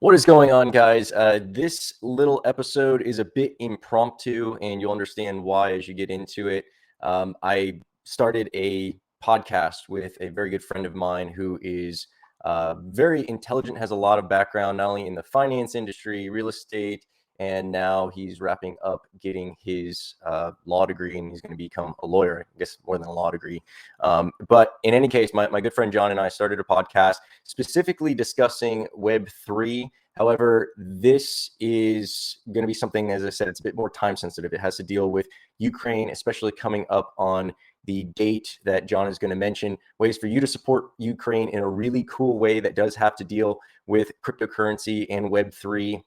What is going on, guys? This little episode is a bit impromptu, and you'll understand why as you get into it. I started a podcast with a very good friend of mine who is very intelligent, has a lot of background, not only in the finance industry, real estate, and now he's wrapping up getting his law degree, and he's going to become a lawyer, I guess more than a law degree. But in any case, my good friend John and I started a podcast specifically discussing Web3. However, this is going to be something, as I said, it's a bit more time sensitive. It has to deal with Ukraine, especially coming up on the date that John is going to mention, ways for you to support Ukraine in a really cool way that does have to deal with cryptocurrency and Web3.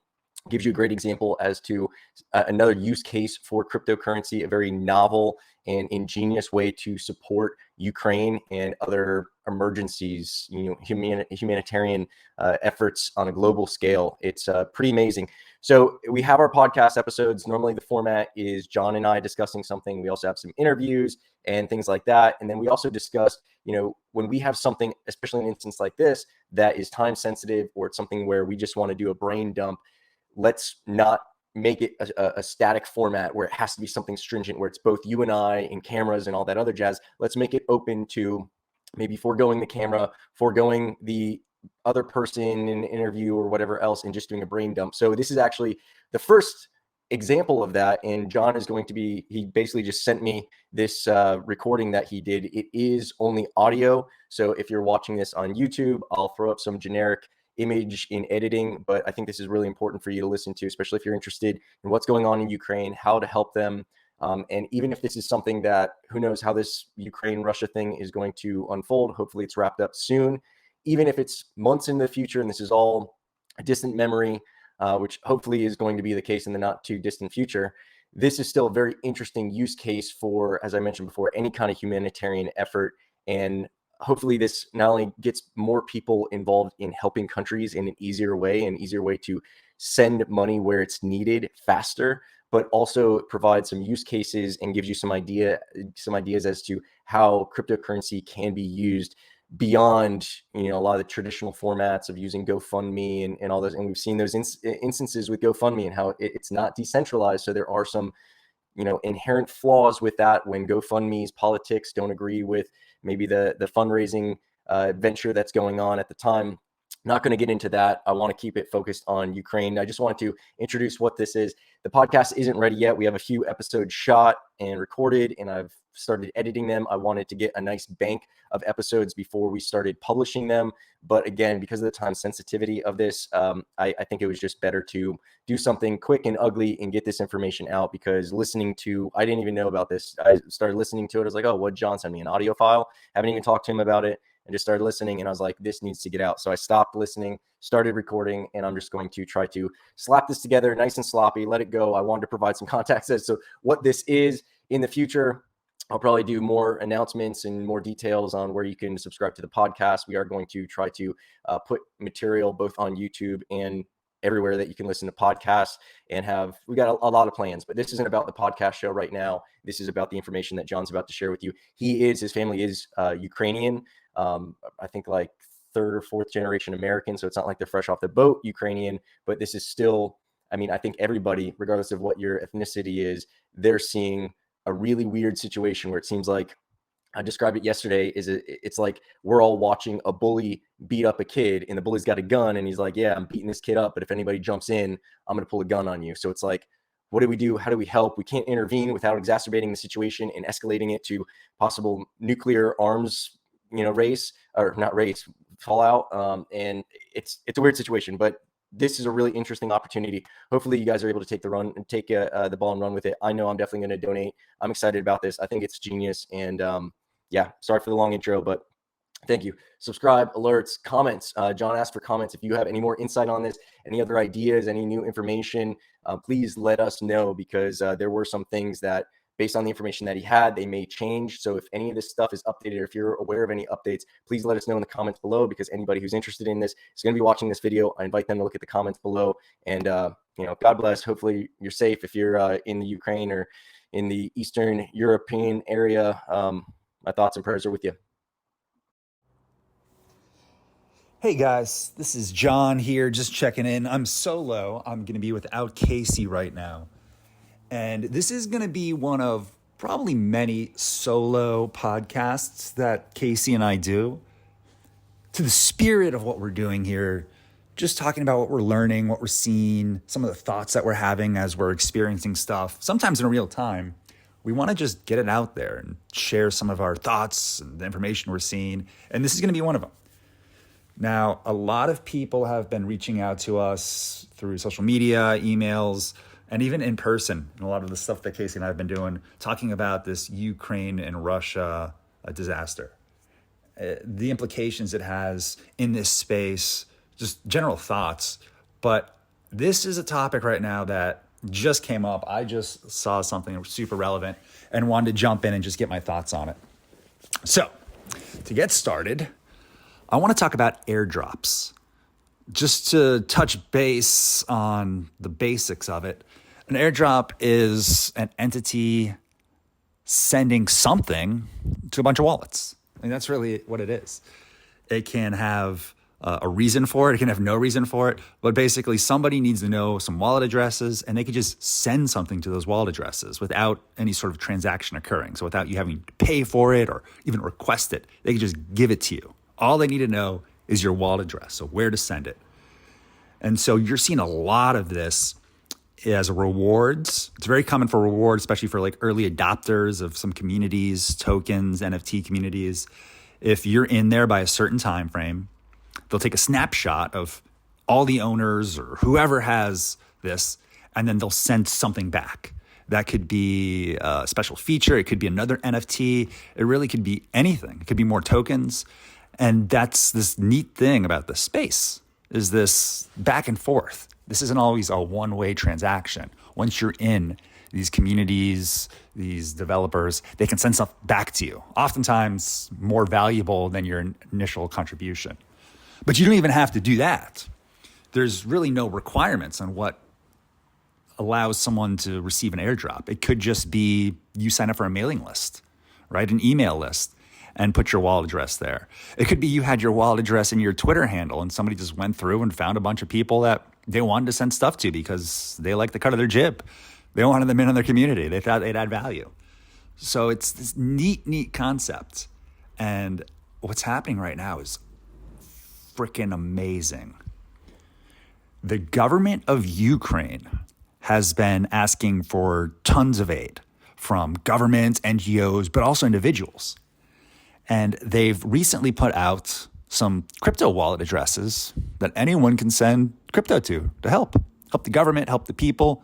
Gives you a great example as to another use case for cryptocurrency, a very novel and ingenious way to support Ukraine and other emergencies, humanitarian efforts on a global scale. It's pretty amazing. So we have our podcast episodes. Normally the format is John and I discussing something. We also have some interviews and things like that. And then we also discuss, when we have something, especially in an instance like this, that is time sensitive, or it's something where we just want to do a brain dump. Let's not make it a static format where it has to be something stringent, where it's both you and I and cameras and all that other jazz. Let's make it open to maybe foregoing the camera, foregoing the other person in an interview or whatever else, and just doing a brain dump. So this is actually the first example of that. And John is going to be, he basically just sent me this recording that he did. It is only audio. So if you're watching this on YouTube, I'll throw up some generic image in editing, but I think this is really important for you to listen to, especially if you're interested in what's going on in Ukraine, how to help them. And even if this is something that, who knows how this Ukraine-Russia thing is going to unfold, hopefully it's wrapped up soon. Even if it's months in the future and this is all a distant memory, which hopefully is going to be the case in the not too distant future, this is still a very interesting use case for, as I mentioned before, any kind of humanitarian effort. And hopefully this not only gets more people involved in helping countries in an easier way to send money where it's needed faster, but also provides some use cases and gives you some ideas as to how cryptocurrency can be used beyond, a lot of the traditional formats of using GoFundMe and all those. And we've seen those instances with GoFundMe and how it's not decentralized. So there are some inherent flaws with that when GoFundMe's politics don't agree with maybe the fundraising venture that's going on at the time. Not going to get into that. I want to keep it focused on Ukraine. I just wanted to introduce what this is. The podcast isn't ready yet. We have a few episodes shot and recorded, and I've started editing them. I wanted to get a nice bank of episodes before we started publishing them. But again, because of the time sensitivity of this, I think it was just better to do something quick and ugly and get this information out, because I didn't even know about this. I started listening to it. I was like, oh, what, John sent me an audio file? Haven't even talked to him about it. And just started listening, and I was like, this needs to get out. So I stopped listening, started recording, and I'm just going to try to slap this together nice and sloppy, let it go. I wanted to provide some context as to what this is. In the future, I'll probably do more announcements and more details on where you can subscribe to the podcast. We are going to try to put material both on YouTube and everywhere that you can listen to podcasts, and we got a lot of plans, but this isn't about the podcast show right now. This is about the information that John's about to share with you. His family is Ukrainian. I think like third or fourth generation American. So it's not like they're fresh off the boat Ukrainian, but this is still, I think everybody, regardless of what your ethnicity is, they're seeing a really weird situation where it seems like, I described it yesterday, it's like we're all watching a bully beat up a kid, and the bully's got a gun, and he's like, yeah, I'm beating this kid up, but if anybody jumps in, I'm going to pull a gun on you. So it's like, what do we do? How do we help? We can't intervene without exacerbating the situation and escalating it to possible nuclear arms, fallout. And it's a weird situation, but this is a really interesting opportunity. Hopefully you guys are able to take the ball and run with it. I know I'm definitely going to donate. I'm excited about this. I think it's genius. And sorry for the long intro, but thank you. Subscribe, alerts, comments. John asked for comments. If you have any more insight on this, any other ideas, any new information, please let us know, because there were some things that, based on the information that he had, they may change. So if any of this stuff is updated, or if you're aware of any updates, please let us know in the comments below, because anybody who's interested in this is going to be watching this video. I invite them to look at the comments below. And, God bless. Hopefully you're safe if you're in the Ukraine or in the Eastern European area. My thoughts and prayers are with you. Hey guys, this is John here, just checking in. I'm solo. I'm going to be without Casey right now. And this is going to be one of probably many solo podcasts that Casey and I do. To the spirit of what we're doing here, just talking about what we're learning, what we're seeing, some of the thoughts that we're having as we're experiencing stuff, sometimes in real time. We want to just get it out there and share some of our thoughts and the information we're seeing. And this is going to be one of them. Now, a lot of people have been reaching out to us through social media, emails, and even in person. And a lot of the stuff that Casey and I have been doing, talking about this Ukraine and Russia disaster, the implications it has in this space, just general thoughts. But this is a topic right now that just came up. I just saw something super relevant and wanted to jump in and just get my thoughts on it. So, to get started, I want to talk about airdrops. Just to touch base on the basics of it, an airdrop is an entity sending something to a bunch of wallets. I mean, that's really what it is. It can have a reason for it. It can have no reason for it. But basically, somebody needs to know some wallet addresses, and they could just send something to those wallet addresses without any sort of transaction occurring. So without you having to pay for it or even request it, they could just give it to you. All they need to know is your wallet address, so where to send it. And so you're seeing a lot of this as rewards. It's very common for rewards, especially for like early adopters of some communities, tokens, NFT communities. If you're in there by a certain time frame, they'll take a snapshot of all the owners or whoever has this, and then they'll send something back. That could be a special feature. It could be another NFT. It really could be anything. It could be more tokens. And that's this neat thing about the space, is this back and forth. This isn't always a one-way transaction. Once you're in these communities, these developers, they can send stuff back to you, oftentimes more valuable than your initial contribution. But you don't even have to do that. There's really no requirements on what allows someone to receive an airdrop. It could just be you sign up for a mailing list, right? An email list, and put your wallet address there. It could be you had your wallet address in your Twitter handle and somebody just went through and found a bunch of people that they wanted to send stuff to because they like the cut of their jib. They wanted them in on their community. They thought they'd add value. So it's this neat concept. And what's happening right now is freaking amazing. The government of Ukraine has been asking for tons of aid from governments, NGOs, but also individuals. And they've recently put out some crypto wallet addresses that anyone can send crypto to help the government, help the people,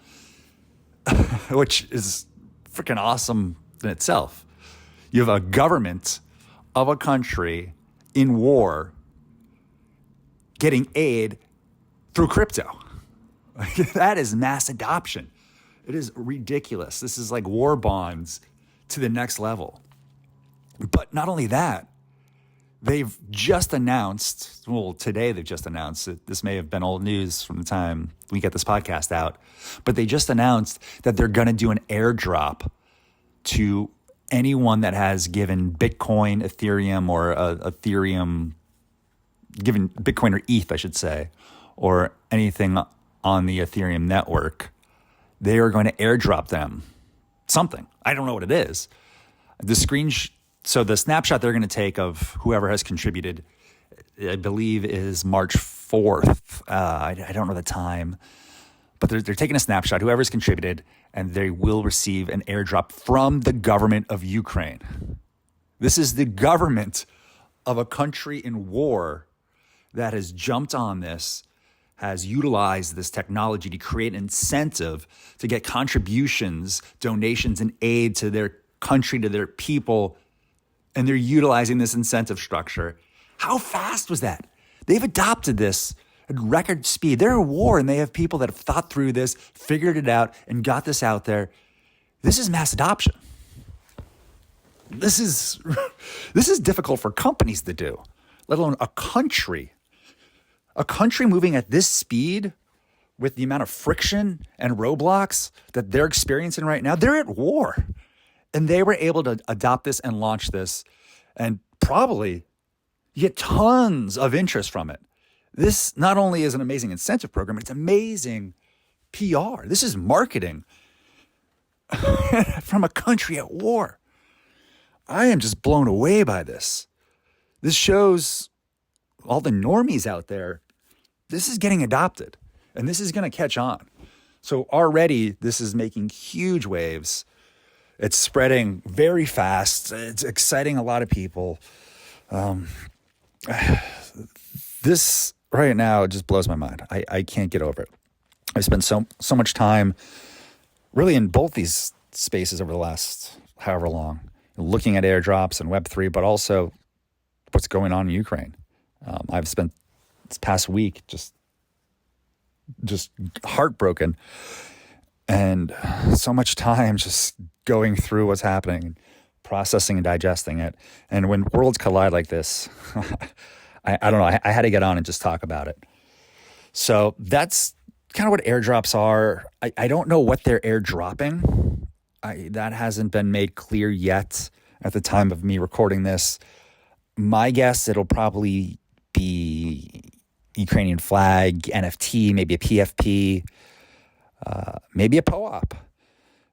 which is freaking awesome in itself. You have a government of a country in war getting aid through crypto. That is mass adoption. It is ridiculous. This is like war bonds to the next level. But not only that, they've just announced, well, today they've just announced that this may have been old news from the time we get this podcast out, but they just announced that they're going to do an airdrop to anyone that has given Bitcoin, Ethereum, or given Bitcoin or ETH, I should say, or anything on the Ethereum network. They are going to airdrop them something. I don't know what it is. So the snapshot they're going to take of whoever has contributed, I believe, is March 4th. I don't know the time, but they're taking a snapshot, whoever's contributed, and they will receive an airdrop from the government of Ukraine. This is the government of a country in war that has jumped on this, has utilized this technology to create an incentive to get contributions, donations, and aid to their country, to their people, and they're utilizing this incentive structure. How fast was that? They've adopted this at record speed. They're at war, and they have people that have thought through this, figured it out, and got this out there. This is mass adoption. This is difficult for companies to do, let alone a country. A country moving at this speed with the amount of friction and roadblocks that they're experiencing right now, they're at war. And they were able to adopt this and launch this and probably You get tons of interest from it. This not only is an amazing incentive program, it's amazing PR. This is marketing from a country at war. I am just blown away by this. This shows all the normies out there, this is getting adopted and this is going to catch on. So already this is making huge waves. It's spreading very fast. It's exciting a lot of people. This right now just blows my mind. I can't get over it. I've spent so much time really in both these spaces over the last however long, looking at airdrops and Web3, but also what's going on in Ukraine. I've spent this past week just heartbroken and so much time just going through what's happening, processing and digesting it. And when worlds collide like this, I don't know, I had to get on and just talk about it. So that's kind of what airdrops are. I don't know what they're airdropping. That hasn't been made clear yet at the time of me recording this. My guess, it'll probably be Ukrainian flag, NFT, maybe a PFP, maybe a POAP.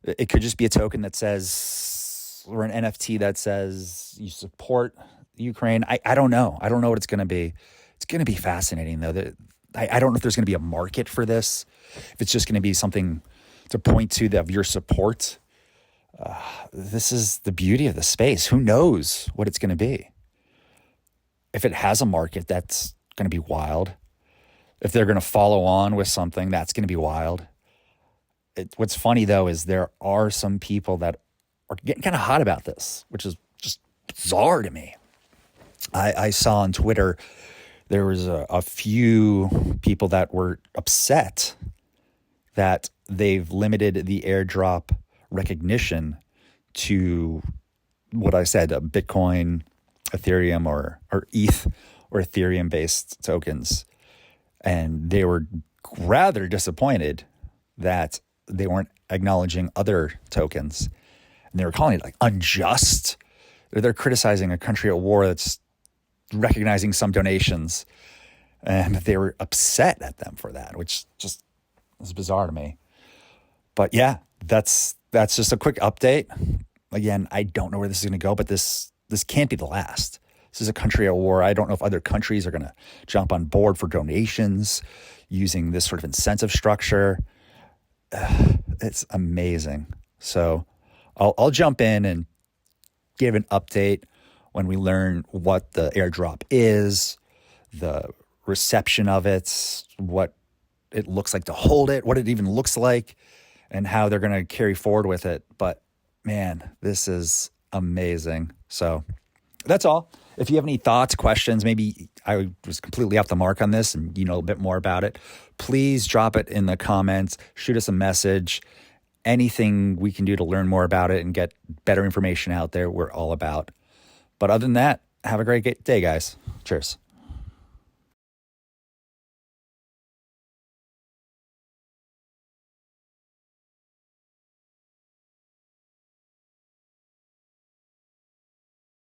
It could just be a token that says, or an NFT that says you support Ukraine. I don't know. I don't know what it's going to be. It's going to be fascinating, though. I don't know if there's going to be a market for this, if it's just going to be something to point to of your support. This is the beauty of the space. Who knows what it's going to be? If it has a market, that's going to be wild. If they're going to follow on with something, that's going to be wild. What's funny, though, is there are some people that are getting kind of hot about this, which is just bizarre to me. I saw on Twitter there was a few people that were upset that they've limited the airdrop recognition to what I said, Bitcoin, Ethereum, or ETH or Ethereum-based tokens. And they were rather disappointed that they weren't acknowledging other tokens. And they were calling it like unjust. They're criticizing a country at war that's recognizing some donations. And they were upset at them for that, which just is bizarre to me. But yeah, that's just a quick update. Again, I don't know where this is going to go, but this can't be the last. This is a country at war. I don't know if other countries are going to jump on board for donations using this sort of incentive structure. It's amazing. So I'll jump in and give an update when we learn what the airdrop is, the reception of it, what it looks like to hold it, what it even looks like, and how they're going to carry forward with it. But man, this is amazing. So that's all. If you have any thoughts, questions, maybe I was completely off the mark on this and you know a bit more about it, please drop it in the comments, shoot us a message. Anything we can do to learn more about it and get better information out there, we're all about. But other than that, have a great day, guys. Cheers.